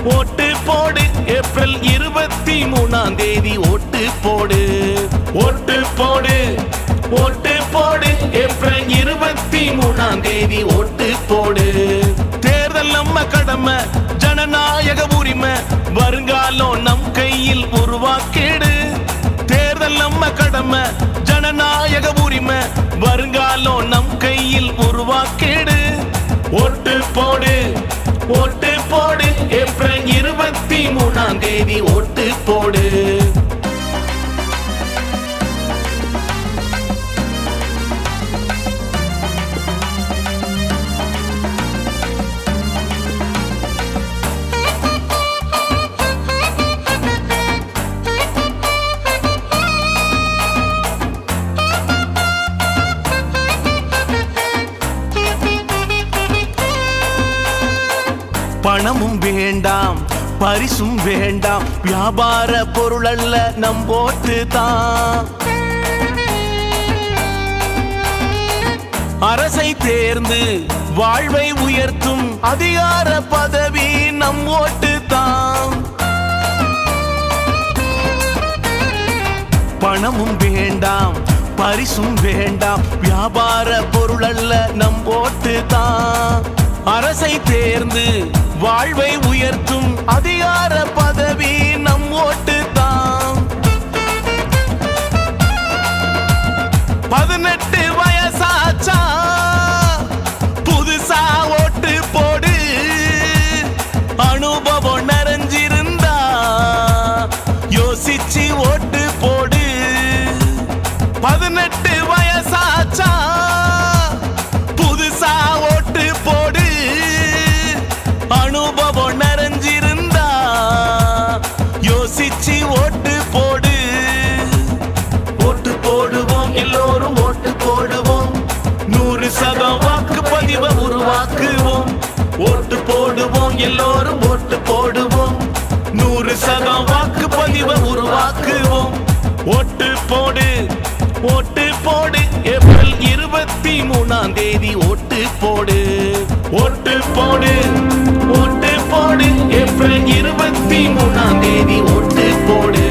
ஓட்டு போடு ஏப்ரல் 23ஆம் தேதி ஓட்டு போடு. ஓட்டு போடு ஓட்டு போடு ஏப்ரல் 23ஆம் தேதி ஓட்டு போடு. தேர்தல் நம்ம கடமை, ஜனநாயக உரிமை, வருங்காலம் நம் கையில் உருவாக்கிடு. தேர்தல் நம்ம கடமை, ஜனநாயக உரிமை, வருங்காலம் நம் கையில் உருவாக்கிடு. ஓட்டு போடு ஓட்டு போடு ஏப்ரல் 23ஆம் தேதி ஓட்டு போடு. பணமும் வேண்டாம், பரிசும் வேண்டாம், வியாபார பொருள் அல்ல நம் ஓட்டு தான். அரசை தேர்ந்து வாழ்வை உயர்த்தும் அதிகார பதவி நம் ஓட்டு தான். பணமும் வேண்டாம், பரிசும் வேண்டாம், வியாபார பொருள் அல்ல நம் ஓட்டு தான். அரசை தேர்ந்து வாழ்வை உயர்த்தும் அதிகார பதவி நம் ஓட்டு தான். 18 வயசாச்சா புதுசா ஓட்டு போடு. அனுபவம் நிறைஞ்சிருந்தா யோசிச்சு ஓட்டு போடு. 18 வயசாச்சா புதுசா ஓட்டு போடு. அனுபவம் நிறைஞ்சிருந்தா யோசிச்சு ஓட்டு போடு. ஓட்டு போடுவோம், எல்லோரும் ஓட்டு போடுவோம். 100% வாக்குப்பதிவை உருவாக்குவோம். ஓட்டு போடுவோம், எல்லோரும் ஓட்டு போடுவோம். 100% வாக்குப்பதிவை உருவாக்குவோம். ஓட்டு போடு ஓட்டு போடு ஏப்ரல் 23ஆம் தேதி ஓட்டு போடு. ஓட்டு போடு ஓட்டு போடு ஏப்ரல் 23ஆம் தேதி ஓட்டு போடு.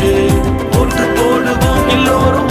ஓட்டு போடுவோம், எல்லோரும்